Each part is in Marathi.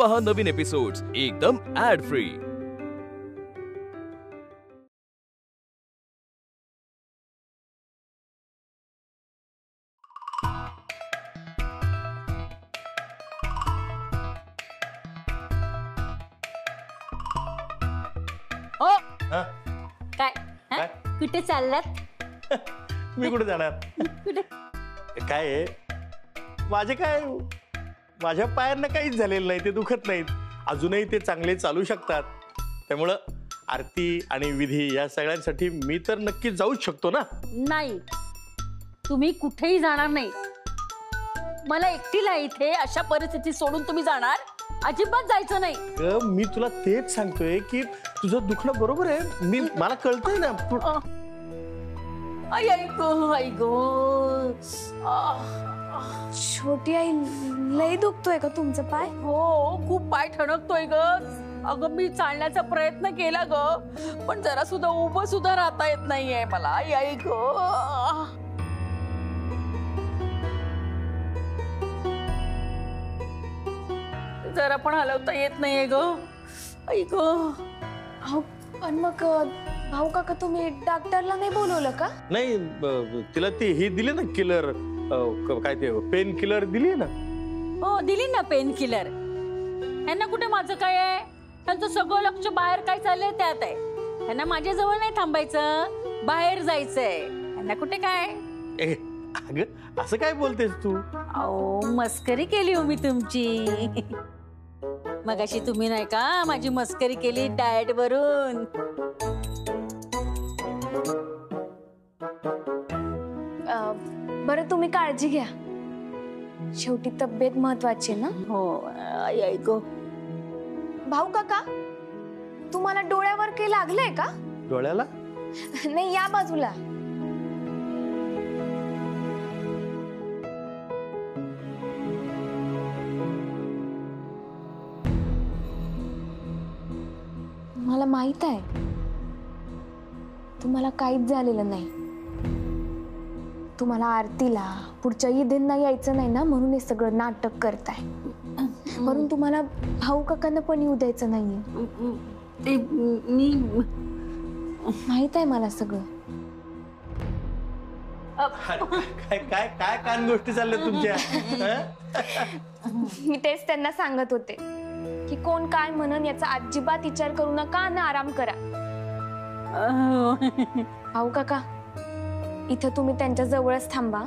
पहा नवीन एपिसोड्स एकदम ऍड फ्री। काय कुठे चाललात? मी कुठे जाणार? काय आहे? माझ्या पायांना काहीच झालेलं नाही, ते दुखत नाहीत, अजूनही ते चांगले चालू शकतात। त्यामुळं आरती आणि विधी या सगळ्यांसाठी मी तर नक्की जाऊच शकतो ना। नाही, तुम्ही कुठेही जाणार नाही। मला एकटीला इथे अशा परिस्थितीत सोडून तुम्ही जाणार? अजिबात जायचं नाही। मी तुला तेच सांगतोय की तुझं दुखणं बरोबर आहे, मला कळतंय ना। आई गो छोटी आई, लय दुखतोय का तुमचं पाय? हो, खूप पाय ठणकतोय ग। अगं मी चालण्याचा प्रयत्न केला ग, पण जरा सुद्धा उभं सुद्धा राहता येत नाहीये मला। आई गो, जरा पण हलवता येत नाहीये ग। आई गो, पण मग भाऊ काका तुम्ही डॉक्टरला नाही बोलवलं का? नाही, तिला ते हे दिले ना किलर, काय ते पेन किलर दिली ना। हो दिली ना पेन किलर। यांना कुठे माझं काय आहे? त्यांचं सगळं लक्ष बाहेर काय चाललंय त्यात आहे। त्यांना माझ्या जवळ नाही थांबायचं, बाहेर जायचंय। यांना कुठे काय? अगं असं काय बोलतेस तू? अहो मस्करी केली हो मी तुमची। मगाशी तुम्ही नाही का माझी मस्करी केली डाएट वरून। बरं तुम्ही काळजी घ्या, शेवटी तब्येत महत्वाची ना। हो आई गो। भाऊ काका, तुम्हाला डोळ्यावर काही लागलंय का? डोळ्याला? नाही, या बाजूला। मला माहित आहे तुम्हाला काहीच झालेलं नाही। तुम्हाला आरतीला पुढच्या ईदेंना यायचं नाही ना, म्हणून हे सगळं नाटक करताय। म्हणून तुम्हाला भाऊ काकांना पण येऊ द्यायचं नाहीये। मी माहित आहे मला सगळं। काय काय काय कान गोष्टी चालल्या तुमच्या? मी तेच त्यांना सांगत होते की कोण काय म्हणन याचा अजिबात विचार करू नका ना, आराम करा। भाऊ काका, इथं तुम्ही त्यांच्या जवळच थांबा।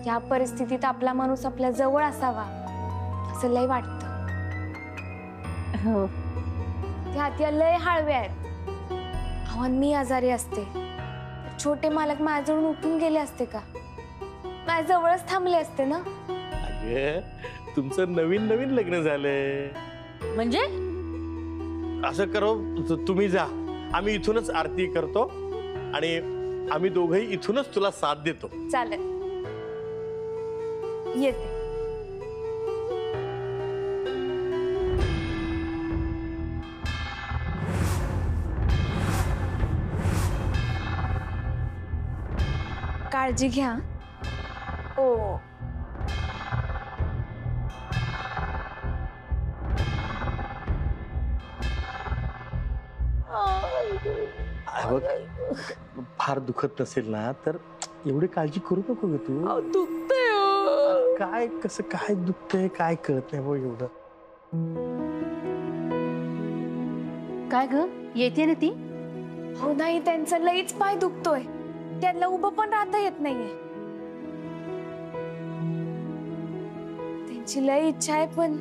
या परिस्थितीत आपला माणूस आपल्या जवळ असावा असं लय वाटतं। हो, त्या हाती लय हळवे आहेत। अहो, मी आजारी असते, छोटे मालक माझ्याजवळून उठून गेले असते का? माझ्या जवळच थांबले असते ना। अगं तुमचं नवीन नवीन लग्न झालंय म्हणजे? असं करो, तुम्ही जा, आम्ही इथूनच आरती करतो आणि आम्ही दोघंही इथूनच तुला साथ देतो। चालेल, येते। काळजी घ्या। ओ फार दुखत नसेल ना तर एवढी काळजी करू नको ग तू। दुखतंय। काय कसं काय दुखतंय काय कळत नाही बघ एवढं। काय ग, येते ना ती? हो नाही, त्यांचं लईच पाय दुखतोय, त्यांना उभं पण राहता येत नाहीये। त्यांची लई इच्छा आहे पण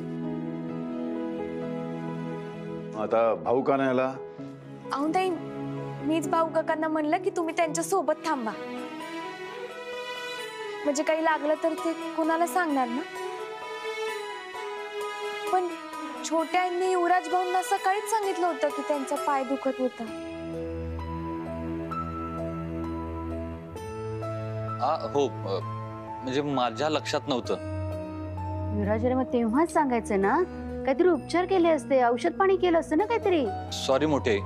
आता भाऊ का नाही आला? अहो नाही, मीच भाऊ काकांना म्हणलं की तुम्ही त्यांच्या सोबत थांबा, म्हणजे काही लागलं तर ते कोणाला सांगणार ना। पण छोट्यांनी युवराज भाऊंना सकाळीच सांगितलं होतं की त्यांचा पाय दुखत होता। हो, म्हणजे माझ्या लक्षात नव्हतं। युवराजला मग तेव्हाच सांगायचं ना, काहीतरी उपचार केले असते, औषध पाणी केलं असतं ना काहीतरी। सॉरी मोठे।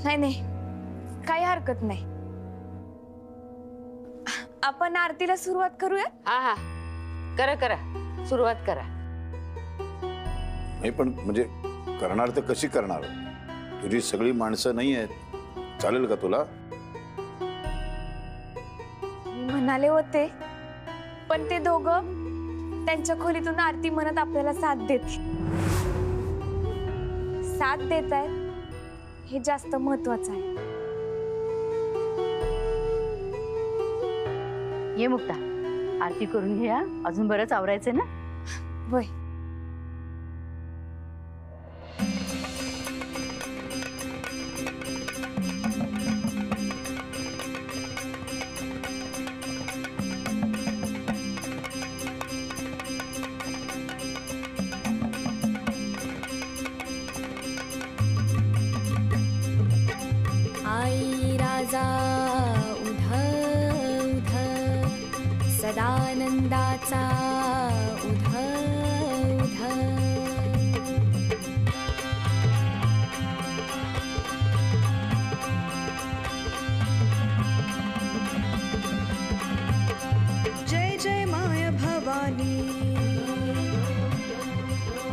नाही नाही, काही हरकत नाही। आपण आरतीला सुरुवात करूया। हा हा, करा करा। सुरुवात करा. नाही पण म्हणजे करणार तर कशी करणार? तुझी सगळी माणसं नाही आहेत, चालेल का तुला? मी म्हणाले होते, पण ते दोघं त्यांच्या खोलीतून आरती म्हणत आपल्याला साथ देत आहेत हे जास्त महत्वाचं आहे. ये मुक्ता, आरती करून घ्या. अजून बरंच आवरायचंय ना. वय आई राजा उध उध सदानंदाचा उध उध. जय जय माय भवानी,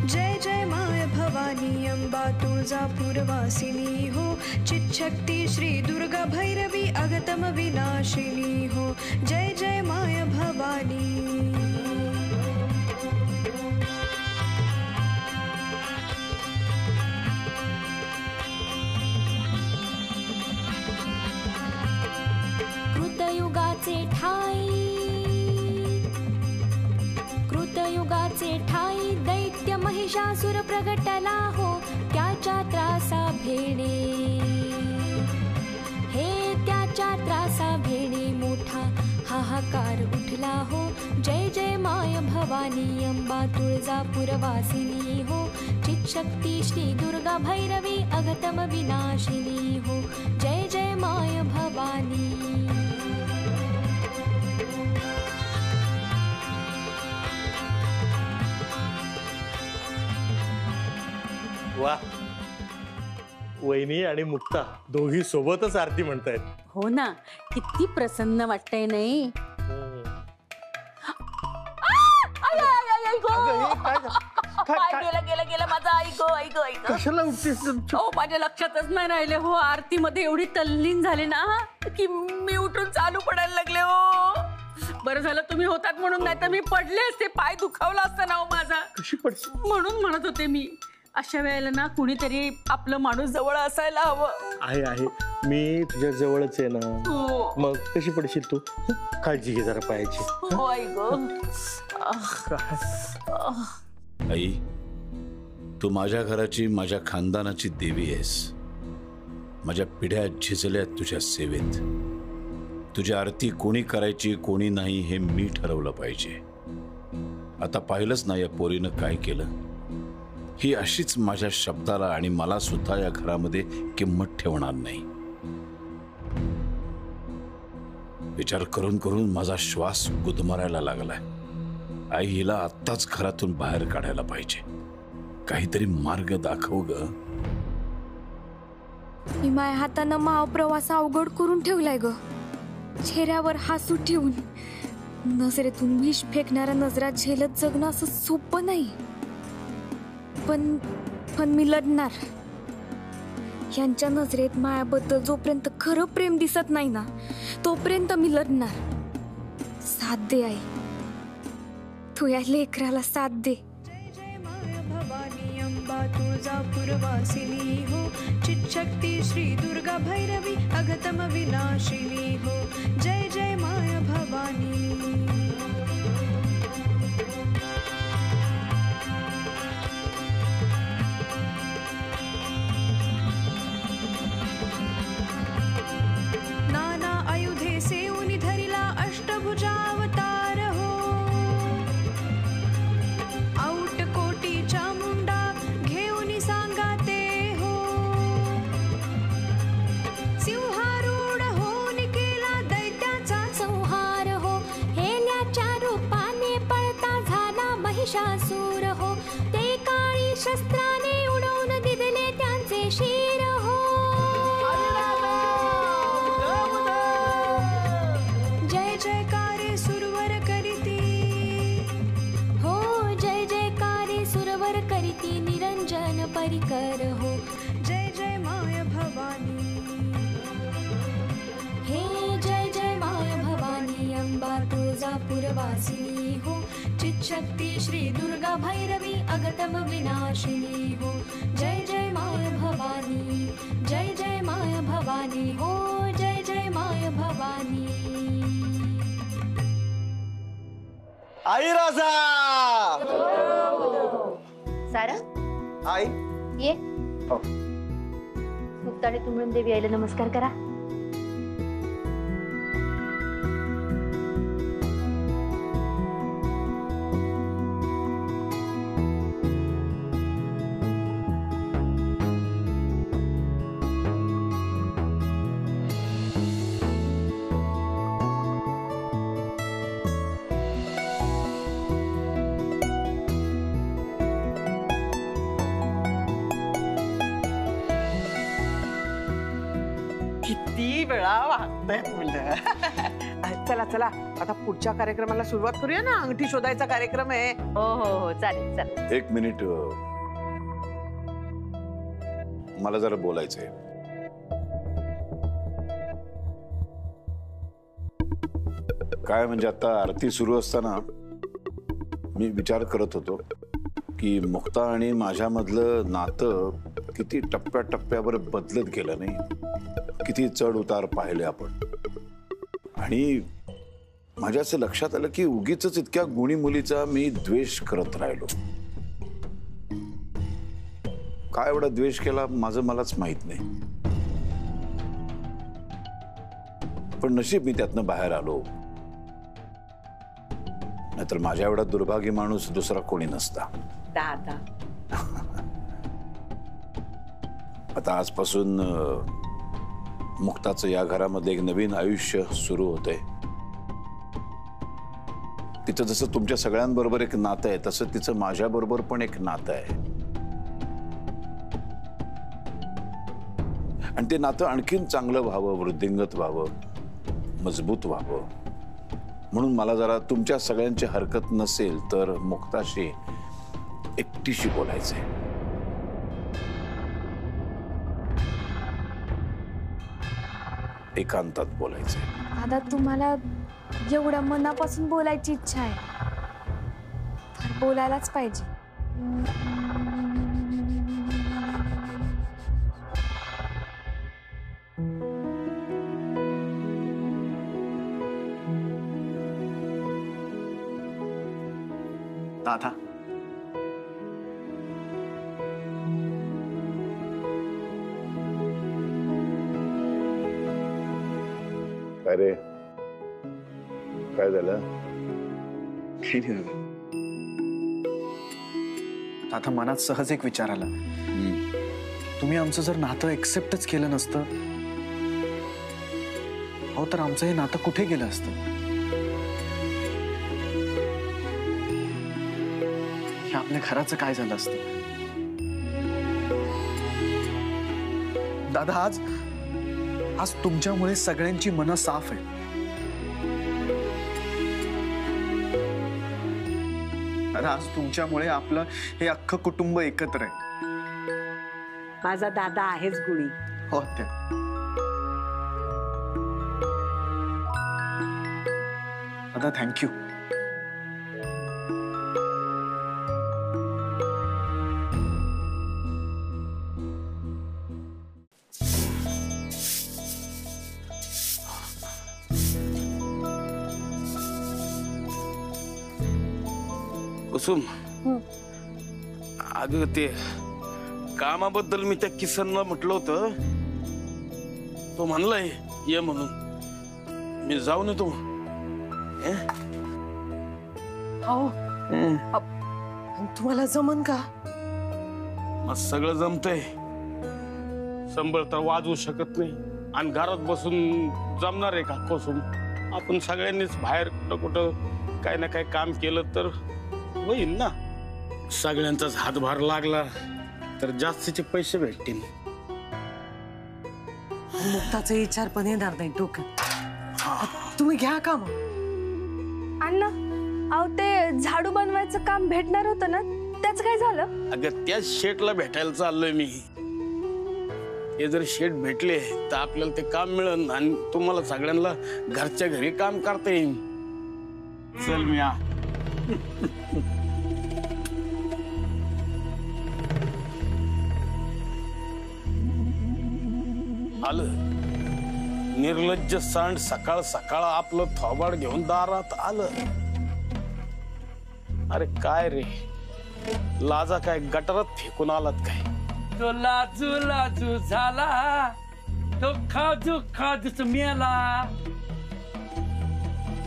जय जय माय भवानी अंबा तुळजापूरवासिनी हो. चिच्छक्ती श्री दुर्गा भैरवी अगतम विनाशिनी हो. जय जय माय भवानी. कृतयुगाचे ठाई दैत्य महिषासुर प्रगटला हो. त्याच्या त्रासा भेणे मोठा हाहाकार उठला हो. जय जय माय भवानी अंबा तुळजापूरवासिनी हो. चिच्छक्ती श्री दुर्गा भैरवी अगतम विनाशिनी हो. जय जय माय भवानी. वा, वहिनी आणि मुक्ता दोघी सोबतच आरती म्हणतायत. हो ना, किती प्रसन्न वाटतंय नाही. गेलं माझं. ऐक कशाला उठतेस? हो, माझ्या लक्षातच नाही राहिले हो. आरतीमध्ये एवढी तल्लीन झाले ना की मी उठून चालू पडायला लागले हो. बरं झालं तुम्ही होतात म्हणून, नाही तर मी पडले असते. पाय दुखावला असता ना हो माझा. कशी पडशील? म्हणून म्हणत होते मी, अशा वेळेला ना कुणीतरी आपलं माणूस जवळ असायला हवं. आहे मी तुझ्या जवळच आहे ना. हो. मग कशी पडशील तू? काळजी घे जरा पायाची. हो आई गं. आई, तू माझ्या घराची, माझ्या खानदानाची देवी आहेस. माझ्या पिढ्या झिजल्यात तुझ्या सेवेत. तुझी आरती कोणी करायची कोणी नाही हे मी ठरवलं पाहिजे. आता पाहिलंच ना या पोरीनं काय केलं. ही अशीच माझ्या शब्दाला आणि मला सुद्धा या घरामध्ये किंमत ठेवणार नाही. विचार करून करून माझा श्वास गुदमरायला लागलाय. आई, हिला आत्ताच घरातून बाहेर काढायला पाहिजे. काहीतरी मार्ग दाखव ग. मी माझ्या हातानं महाप्रवास अवघड करून ठेवलाय ग. चेहऱ्यावर हसू ठेवून नजरेतून विष फेकणाऱ्या नजरा झेलत जगणं असं सोपं नाही. पण मी लढणार. यांच्या नजरेत मायाबद्दल जोपर्यंत खरं प्रेम दिसत नाही ना तोपर्यंत मी लढणार. साथ दे आई, तू या लेकराला साथ दे. जय जय माय भवानी अंबा तुळजापूरवासिनी हो. चिच्छक्ती श्री दुर्गा भैरवी अगतम विनाशिनी हो. जय जय माय भवानी. अष्टभुजावतार हो. आउट कोटीचा मुंडा घेऊन सांगाते हो. सिंहारूढ होऊन केला दैत्याचा संहार हो. हेल्याच्या रूपाने पळता झाला महिषासूर हो. ते काळी शस्त्राने उडवून दिले त्यांचे शिर हो. जय जयकारे सुरवर करीती हो. पुरवासिनी हो चित्शक्ति श्री दुर्गा भैरवी अगतम विनाशिनी हो जय जय माय भवानी जय जय माय भवानी हो जय जय माय भवानी। आई राजा सारा आई ये मुक्ताने तुमरून देवी आईला नमस्कार करा। किती वेळा वागतायत मुलं। चला चला आता पुढच्या कार्यक्रमाला सुरुवात करूया ना, अंगठी शोधायचा कार्यक्रम आहे। हो हो हो चालेल चालेल। एक मिनिट, मला जरा बोलायचंय। काय म्हणजे आता आरती सुरू असताना मी विचार करत होतो की मुक्ता आणि माझ्यामधलं नातं किती टप्प्याटप्प्यावर बदलत गेलं नाही, किती चढ उतार पाहिले आपण। आणि माझ्या असं लक्षात आलं की उगीच इतक्या गुणी मुलीचा मी द्वेष करत राहिलो। काय एवढा द्वेष केला माझं मलाच माहित नाही, पण नशीब मी त्यातनं बाहेर आलो, नाहीतर माझ्या एवढा दुर्भागी माणूस दुसरा कोणी नसता। दादा आता आजपासून मुक्ताचं या घरामध्ये एक नवीन आयुष्य सुरू होतंय। तिचं जसं तुमच्या सगळ्यांबरोबर एक नातं आहे तसं तिचं माझ्याबरोबर पण एक नातं आहे, आणि ते नातं आणखीन चांगलं व्हावं, वृद्धिंगत व्हावं, मजबूत व्हावं म्हणून मला जरा तुमच्या सगळ्यांची हरकत नसेल तर मुक्ताशी एकटीशी बोलायचंय। एकांतात बोलायचंय। दादा तुम्हाला एवढ्या मनापासून बोलायची इच्छा आहे तर बोलायलाच पाहिजे। दादा काय रे, काय झालं? दादा मनात सहज एक विचार आला, तुम्ही आमचं जर नातं एक्सेप्टच केलं नसतं, हो तर आमचं हे नातं कुठे गेलं असतं? हे आपल्या घराचं काय झालं असतं? दादा आज आज तुमच्यामुळे सगळ्यांची मनं साफ आहे। दादा आज तुमच्यामुळे आपलं हे अख्खं कुटुंब एकत्र आहे। माझा दादा आहेच गुणी। हो त्या दादा थँक्यू। कुसुम, अगं ते कामाबद्दल मी त्या किसनला म्हटलं होतं, तो म्हणलाय ये म्हणून, मी जाऊन येतो। तुम्हाला जमन का? मग सगळं जमतंय, संबळ तर वाजवू शकत नाही आणि घरात बसून जमणार आहे का कुसुम? आपण सगळ्यांनीच बाहेर कुठं कुठं काय ना काय काम केलं तर होईल ना। सगळ्यांचाच हातभार लागला तर जास्तीचे पैसे भेटतील। मुक्ताचा विचार पण येणार नाही डोक्यात। तुम्ही घ्या का मग? अण्णा अहो ते झाडू बनवायचं काम भेटणार होतं ना, त्याचं काय झालं? अगं त्या शेटला भेटायला चाललोय मी। हे जर शेट भेटले तर आपल्याला ते काम मिळेल आणि तुम्हाला सगळ्यांना घरच्या घरी काम करता येईल। चल म्या. आलं निर्लज्ज सांड सकाळ सकाळ आपलं थोबाड घेऊन दारात आलं. अरे काय रे, लाजा काय गटारात फेकून आलात काय? तो लाजू लाजू झाला, तो खाजू खाजूच मेला.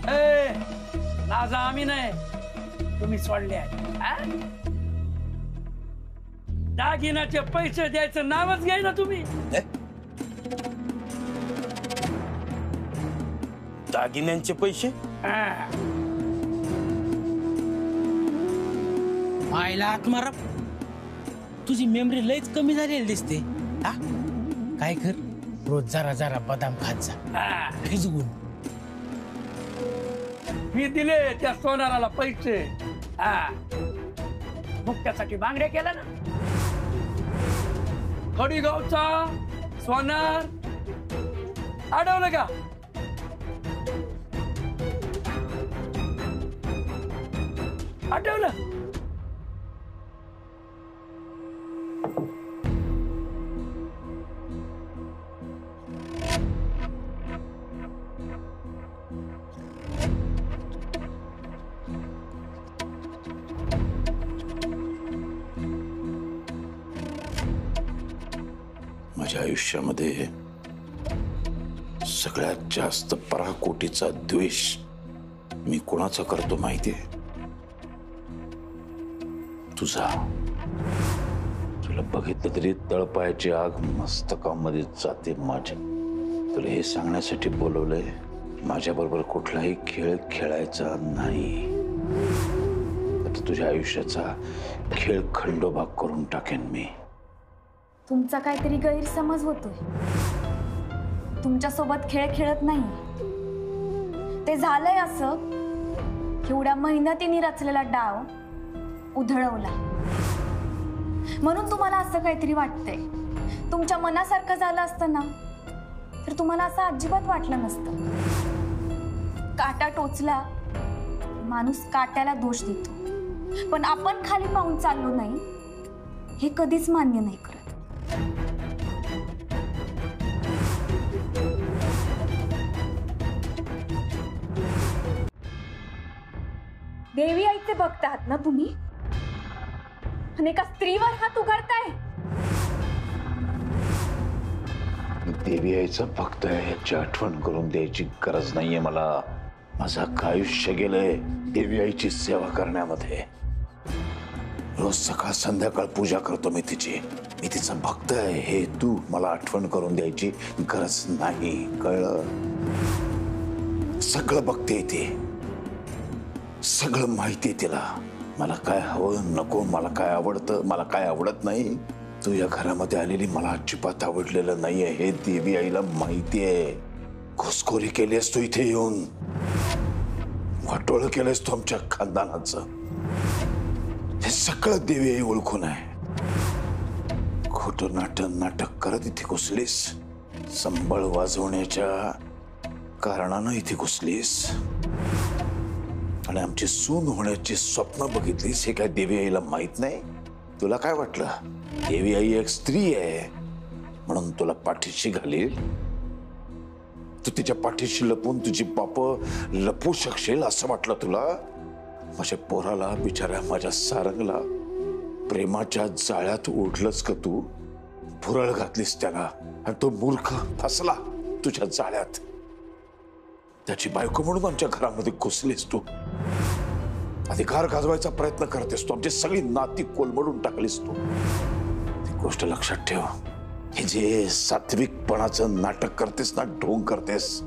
ए लाजा आम्ही नाही, तुम्ही सोडले आहे. दागिन्याचे पैसे द्यायचं नावच घ्याय ना तुम्ही. दागिन्यांचे पैसे? आईला आत्मारा, तुझी मेमरी लयच कमी झालेली दिसते. हा काय कर, रोज जरा जरा बदाम खात जा भिजवून. मी दिले त्या सोनाराला पैसे. मग त्यासाठी बांगड्या केल्या ना. खडीगावचा सोनार अडवलं का? आठवलं? माझ्या आयुष्यामध्ये सगळ्यात जास्त पराकोटीचा द्वेष मी कोणाचा करतो माहितीये? तुझा. तुला बघितलं तरी तळपायाची आग मस्तकामध्ये जाते माझ्या. तुला हे सांगण्यासाठी बोलवलंय, माझ्या बरोबर कुठलाही खेळ खेळायचा नाही. आता तुझ्या आयुष्याचा खेळ खंडोबा करून टाकेन मी. तुमचा काहीतरी गैरसमज होतोय. तुमच्या सोबत खेळ खेळत नाही. ते झालंय असं, एवढ्या मेहनतीने रचलेला डाव उधळवला म्हणून तुम्हाला असं काहीतरी वाटतंय. तुमच्या मनासारखं झालं असतं ना तर तुम्हाला असं अजिबात वाटलं नसतं. काटा टोचला, माणूस काट्याला दोष देतो, पण आपण खाली पाहून चाललो नाही हे कधीच मान्य नाही करत. देवी आईचे भक्त आहात ना तुम्ही? आणि एका स्त्रीवर हात उघडताय. देवी आईचा भक्त आहे याची आठवण करून द्यायची गरज नाहीये मला. माझं अख्खं आयुष्य गेलंय देवी आईची सेवा करण्यामध्ये. रोज सकाळ संध्याकाळ पूजा करतो मी तिची. मी तिचा भक्त आहे हे तू मला आठवण करून द्यायची गरज नाही, कळलं? सगळं बघते ती, सगळं माहिती तिला. मला काय हवं नको, मला काय आवडतं, मला काय आवडत नाही. तू या घरामध्ये आलेली मला अजिबात आवडलेलं नाहीये हे देवी आईला माहिती आहे. घुसखोरी केलीस तू इथे येऊन, वाटोळ केलंस तू आमच्या खानदानाचं, हे सगळं देवी आई ओळखून आहे. खोटं नाटक करत इथे घुसलीस. संबळ वाजवण्याच्या कारणानं इथे घुसलीस आणि आमची सून होण्याची स्वप्न बघितलीस हे काय देवी आईला माहित नाही? तुला काय वाटलं देवी आई एक स्त्री आहे म्हणून तुला पाठीशी घालील? तू तिच्या पाठीशी लपून तुझी पाप लपू शकशील असं वाटलं तुला? माझ्या पोराला, बिचाऱ्या माझ्या सारंगला प्रेमाच्या जाळ्यात ओढलंस का तू? भुरळ घातलीस त्याला आणि तो मूर्ख फसला तुझ्या जाळ्यात. त्याची बायको म्हणून आमच्या घरामध्ये घुसलीस तू. अधिकार गाजवायचा प्रयत्न करतेस तू. आमची सगळी नाती कोलमडून टाकलीस तू. ती गोष्ट लक्षात ठेव. हे जे सात्विकपणाचं नाटक करतेस ना, ढोंग करतेस,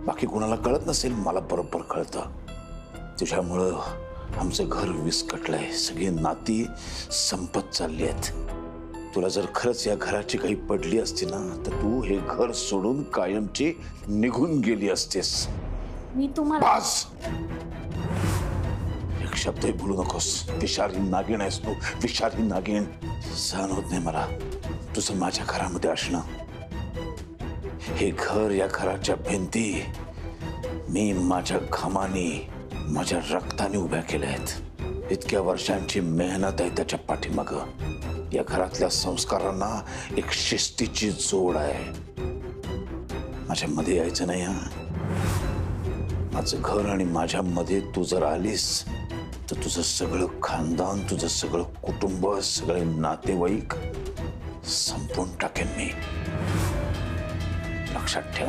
बाकी कोणाला कळत नसेल, मला बरोबर कळतं. तुझ्यामुळं आमचं घर विस्कटलंय. सगळी नाती संपत चालली आहेत. तुला जर खरंच या घराची काही पडली असती ना तर तू हे घर सोडून कायमची निघून गेली असतेस. मी तुम्हाला बस, एक शब्दही बोलू नकोस. विषारी नागिण आहेस तू, विषारी नागिण. सहन होत नाही मला तुझं माझ्या घरामध्ये असणं. हे घर, या घराच्या भिंती मी माझ्या घामाने, माझ्या रक्ताने उभ्या केल्या आहेत. इतक्या वर्षांची मेहनत आहे त्याच्या पाठीमाग. या घरातल्या संस्कारांना एक शिस्तीची जोड आहे. माझ्या मध्ये यायचं नाही हा. माझं घर आणि माझ्यामध्ये तू जर आलीस तर तुझं सगळं खानदान, तुझं सगळं कुटुंब, सगळे नातेवाईक संपून टाकेन मी. लक्षात ठेव.